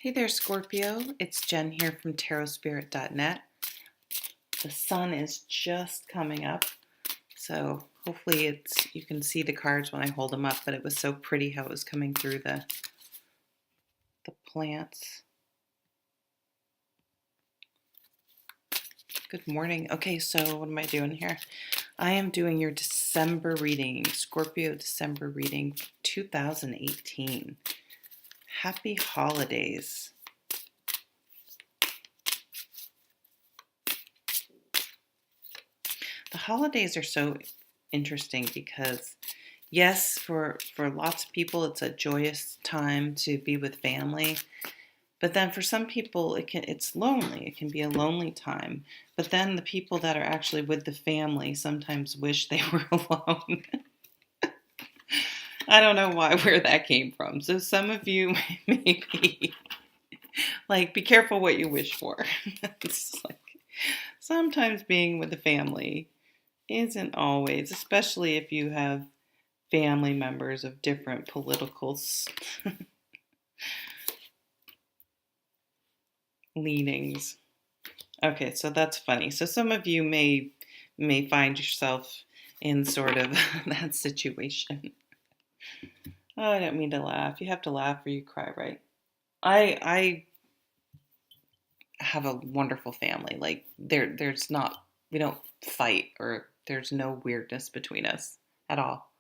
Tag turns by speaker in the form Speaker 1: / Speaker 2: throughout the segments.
Speaker 1: Hey there, Scorpio. It's Jen here from tarotspirit.net. The sun is just coming up, so hopefully you can see the cards when I hold them up, but it was so pretty how it was coming through the plants. Good morning. Okay, so what am I doing here? I am doing your December reading, Scorpio December reading 2018. Happy holidays. The holidays are so interesting because yes, for lots of people it's a joyous time to be with family, but then for some people it's lonely. It can be a lonely time. But then the people that are actually with the family sometimes wish they were alone. I don't know where that came from. So some of you maybe like be careful what you wish for. It's like sometimes being with the family isn't always, especially if you have family members of different political leanings. Okay, so that's funny. So some of you may find yourself in sort of that situation. Oh, I don't mean to laugh. You have to laugh or you cry, right? I have a wonderful family. Like there's not, we don't fight, or there's no weirdness between us at all,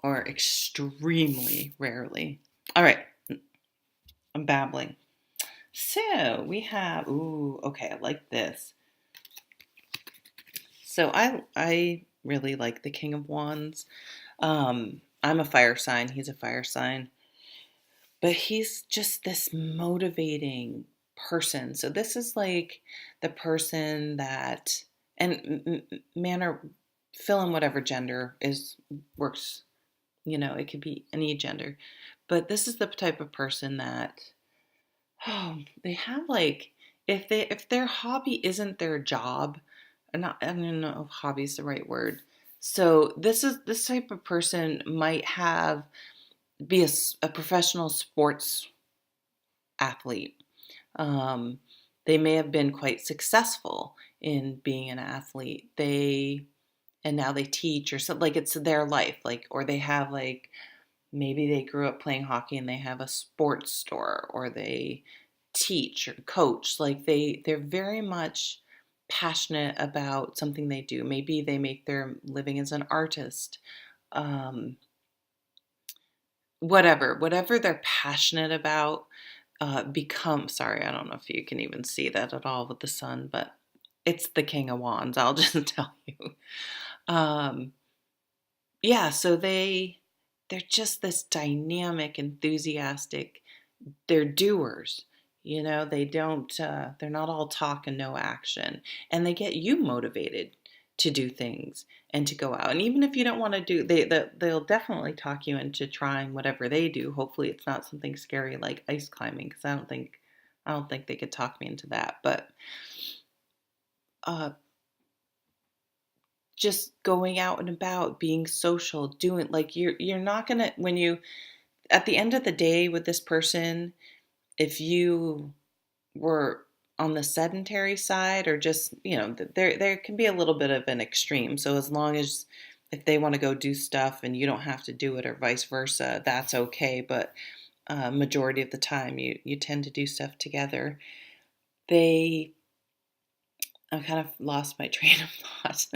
Speaker 1: or extremely rarely. All right, I'm babbling. So we have, ooh, okay, I like this. So I really like the King of Wands. I'm a fire sign. He's a fire sign, but he's just this motivating person. So this is like the person that, and man or fill in whatever gender is works. It could be any gender, but this is the type of person that, oh, they have like, if their hobby isn't their job, I don't know if hobby is the right word. So this type of person might be a professional sports athlete. Um, they may have been quite successful in being an athlete. And now they teach, or something, like it's their life, like, or they have like, maybe they grew up playing hockey and they have a sports store, or they teach or coach. Like they're very much passionate about something they do. Maybe they make their living as an artist. Um, whatever they're passionate about, sorry, I don't know if you can even see that at all with the sun, but it's the King of Wands. I'll just tell you. Um, yeah, so they're just this dynamic, enthusiastic. They're doers. They don't. They're not all talk and no action, and they get you motivated to do things and to go out. And even if you don't want to do, they'll definitely talk you into trying whatever they do. Hopefully, it's not something scary like ice climbing, because I don't think they could talk me into that. But uh, just going out and about, being social, doing, like, you're not gonna, when you, at the end of the day with this person, if you were on the sedentary side, or just, there can be a little bit of an extreme. So as long as, if they want to go do stuff and you don't have to do it, or vice versa, that's okay. But majority of the time you tend to do stuff together. They I kind of lost my train of thought.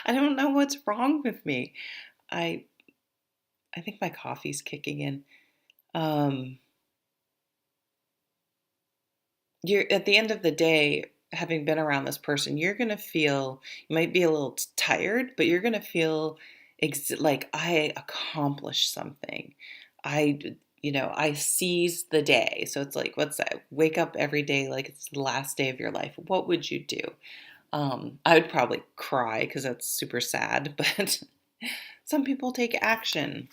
Speaker 1: I don't know what's wrong with me. I I think my coffee's kicking in. Um, you're At the end of the day, having been around this person, you're gonna feel, you might be a little tired, but you're gonna feel like I accomplished something. I seized the day. So it's like, what's that? Wake up every day like it's the last day of your life. What would you do? I would probably cry because that's super sad, but some people take action.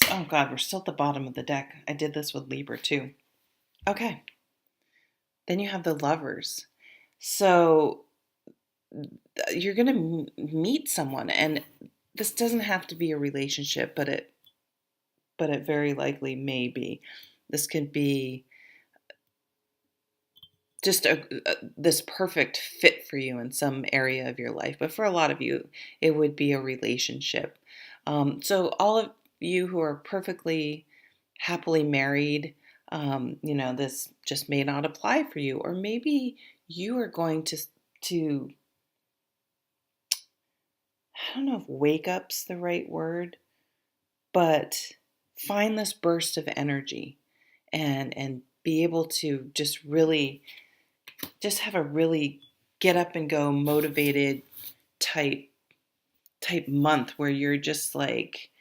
Speaker 1: Oh God, we're still at the bottom of the deck. I did this with Libra too. Okay. Then you have the Lovers. So you're going to meet someone, and this doesn't have to be a relationship, but but it very likely may be. This could be just this perfect fit for you in some area of your life. But for a lot of you, it would be a relationship. So all of you who are perfectly happily married, this just may not apply for you. Or maybe you are going to, I don't know if wake up's the right word, but find this burst of energy and be able to just have a really get up and go motivated type month where you're just like,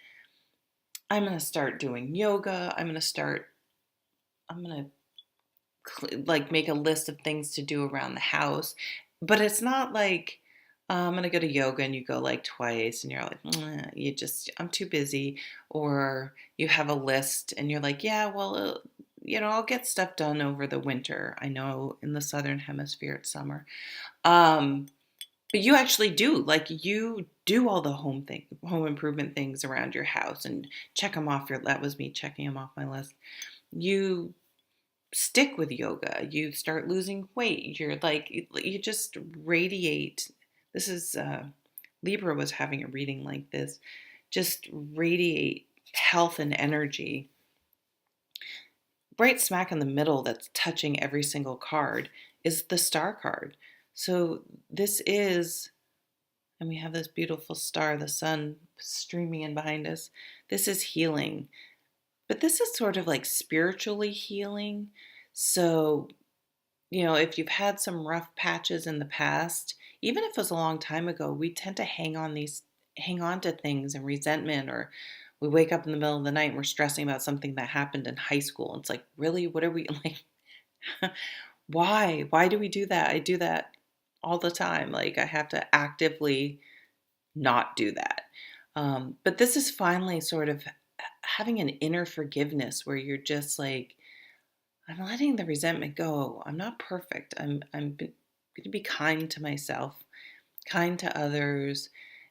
Speaker 1: I'm going to start doing yoga. I'm going to like make a list of things to do around the house. But it's not like I'm going to go to yoga and you go like twice and you're like, I'm too busy. Or you have a list and you're like, yeah, well, I'll get stuff done over the winter. I know in the Southern Hemisphere it's summer. But you actually do, like, you do all the home improvement things around your house and check them off that was me checking them off my list. You stick with yoga, you start losing weight, you're like, you just radiate. This is, Libra was having a reading like this, just radiate health and energy. Right smack in the middle that's touching every single card is the star card. So this is, and we have this beautiful star, the sun streaming in behind us. This is healing. But this is sort of like spiritually healing. So, if you've had some rough patches in the past, even if it was a long time ago, we tend to hang on to things and resentment, or we wake up in the middle of the night and we're stressing about something that happened in high school. It's like, really, what are we like? Why? Why do we do that? I do that all the time. Like, I have to actively not do that. But this is finally sort of having an inner forgiveness where you're just like, I'm letting the resentment go. I'm not perfect. I'm going to be kind to myself, kind to others,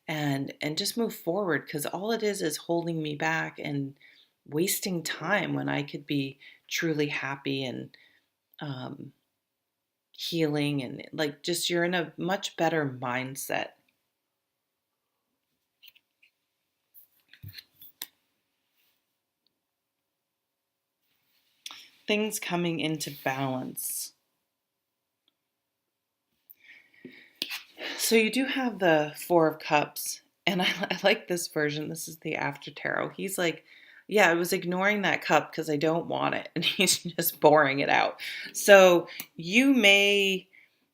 Speaker 1: and just move forward, because all it is holding me back and wasting time when I could be truly happy and healing, and like, just you're in a much better mindset. Things coming into balance. So you do have the Four of Cups, and I like this version. This is the after tarot. He's like, yeah, I was ignoring that cup because I don't want it, and he's just pouring it out. So you may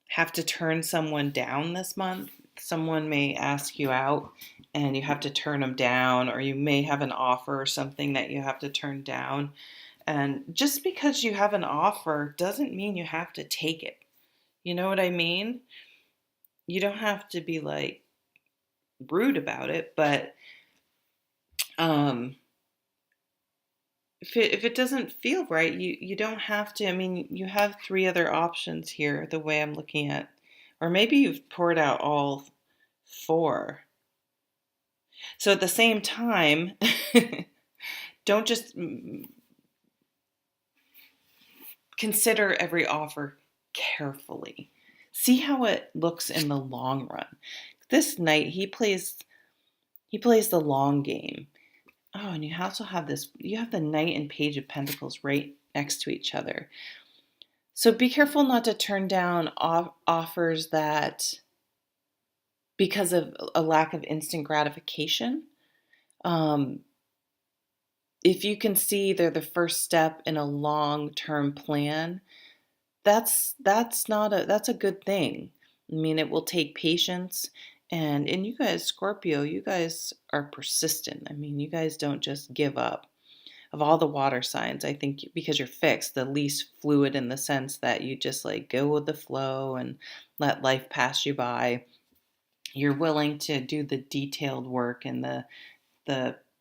Speaker 1: have to turn someone down this month. Someone may ask you out and you have to turn them down, or you may have an offer or something that you have to turn down. And just because you have an offer doesn't mean you have to take it. You know what I mean? You don't have to be like rude about it, but if it doesn't feel right, you don't have to. I mean, you have three other options here, the way I'm looking at, or maybe you've poured out all four. So at the same time, don't just consider every offer carefully. See how it looks in the long run. This knight, he plays the long game. Oh, and you also have this, you have the Knight and Page of Pentacles right next to each other. So be careful not to turn down offers that, because of a lack of instant gratification. If you can see they're the first step in a long-term plan, that's a good thing. I mean, it will take patience. And you guys, Scorpio, you guys are persistent. I mean, you guys don't just give up. Of all the water signs, I think because you're fixed, the least fluid, in the sense that you just like go with the flow and let life pass you by. You're willing to do the detailed work and the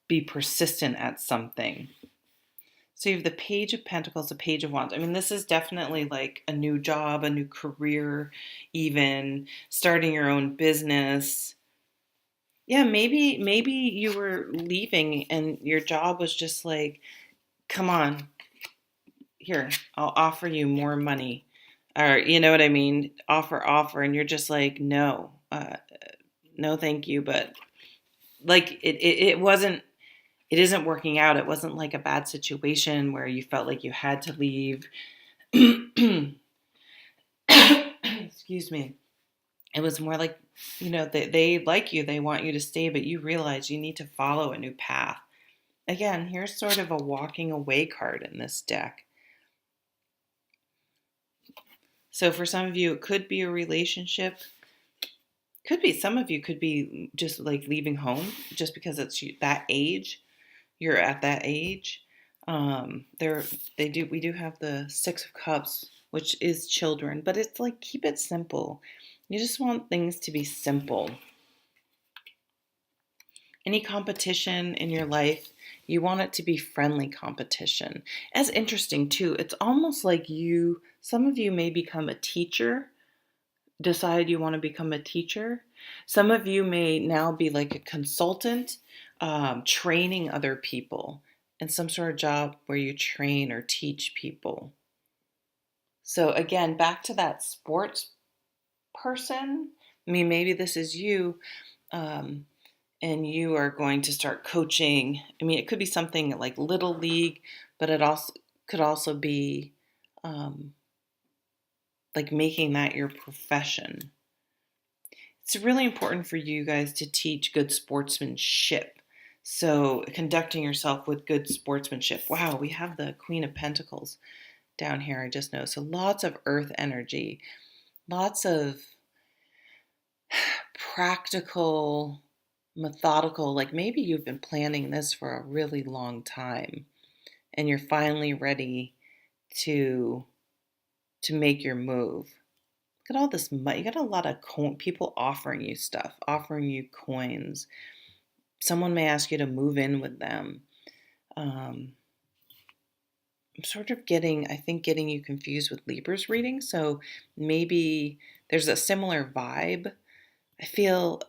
Speaker 1: be persistent at something. So you have the Page of Pentacles, the Page of Wands. I mean, this is definitely like a new job, a new career, even starting your own business. Yeah, maybe you were leaving and your job was just like, come on, here, I'll offer you more money. Or you know what I mean? Offer, and you're just like, no, no, thank you. But like it wasn't, it isn't working out. It wasn't like a bad situation where you felt like you had to leave. Excuse me. It was more like, they like you, they want you to stay, but you realize you need to follow a new path. Again, here's sort of a walking away card in this deck. So for some of you, it could be a relationship. Could be, some of you could be just like leaving home just because it's that age. You're at that age. There, we do have the Six of Cups, which is children, but it's like, keep it simple. You just want things to be simple. Any competition in your life, you want it to be friendly competition. As interesting too, it's almost like some of you may become a teacher, decide you want to become a teacher. Some of you may now be like a consultant, training other people in some sort of job where you train or teach people. So again, back to that sports person. I mean, maybe this is you. And you are going to start coaching. I mean, it could be something like Little League, but it also could also be like making that your profession. It's really important for you guys to teach good sportsmanship. So, conducting yourself with good sportsmanship. Wow, we have the Queen of Pentacles down here, I just know. So, lots of earth energy, lots of practical, methodical, like maybe you've been planning this for a really long time and you're finally ready to make your move. Look at all this money. You got a lot of people offering you stuff, offering you coins. Someone may ask you to move in with them. I'm sort of getting you confused with Libra's reading. So maybe there's a similar vibe. I feel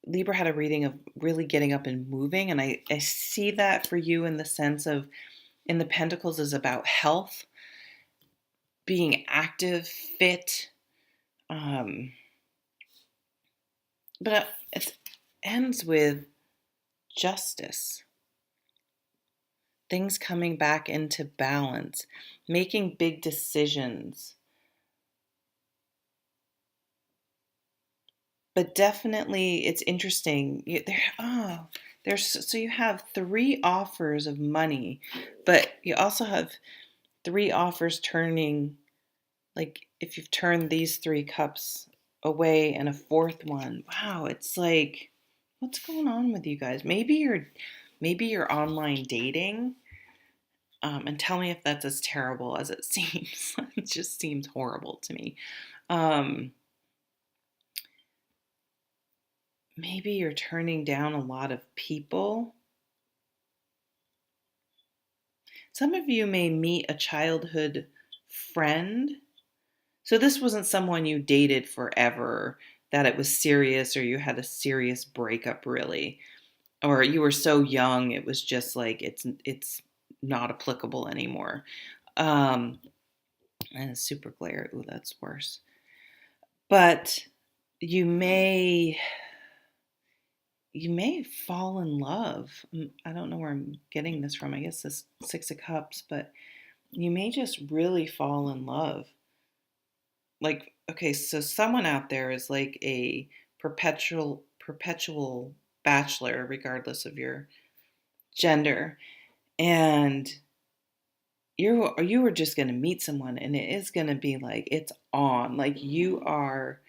Speaker 1: Libra had a reading of really getting up and moving. And I see that for you in the sense of, in the Pentacles is about health, being active, fit. But it ends with justice. Things coming back into balance, making big decisions. But definitely, it's interesting. So you have 3 offers of money, but you also have 3 offers turning, like if you've turned these 3 cups away and a 4th one. Wow, it's like, what's going on with you guys? Maybe you're online dating. And tell me if that's as terrible as it seems. It just seems horrible to me. Maybe you're turning down a lot of people. Some of you may meet a childhood friend. So this wasn't someone you dated forever, that it was serious, or you had a serious breakup really. Or you were so young, it was just like, it's not applicable anymore. And super glare. Ooh, that's worse. But you may fall in love. I don't know where I'm getting this from. I guess this 6 of Cups, but you may just really fall in love. Like, okay, so someone out there is like a perpetual bachelor, regardless of your gender, and you were just going to meet someone, and it is going to be like, it's on, like you are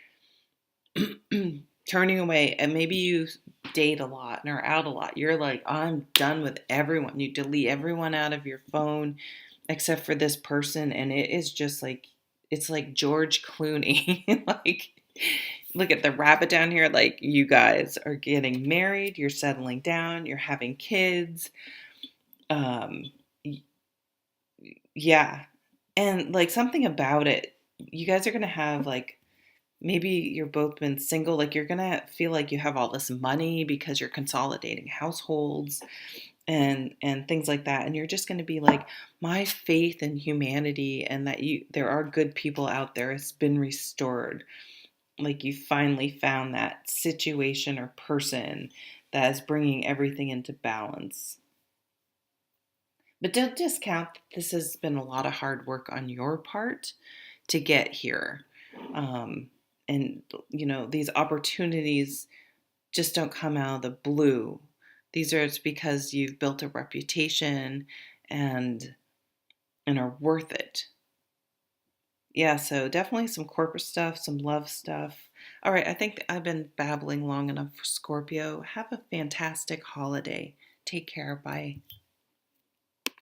Speaker 1: turning away. And maybe you date a lot and are out a lot. You're like, I'm done with everyone. You delete everyone out of your phone except for this person, and it is just like, it's like George Clooney. Like, look at the rabbit down here. Like, you guys are getting married, you're settling down, you're having kids. um yeah, and like something about it, you guys are gonna have like Maybe you're both been single, like you're gonna feel like you have all this money because you're consolidating households and things like that, and you're just going to be like, my faith in humanity and that you there are good people out there has been restored. Like you finally found that situation or person that is bringing everything into balance. But don't discount that this has been a lot of hard work on your part to get here. um, and these opportunities just don't come out of the blue. These are, it's because you've built a reputation and and are worth it. Yeah, so definitely some corporate stuff, some love stuff. All right, I think I've been babbling long enough for Scorpio. Have a fantastic holiday. Take care. Bye.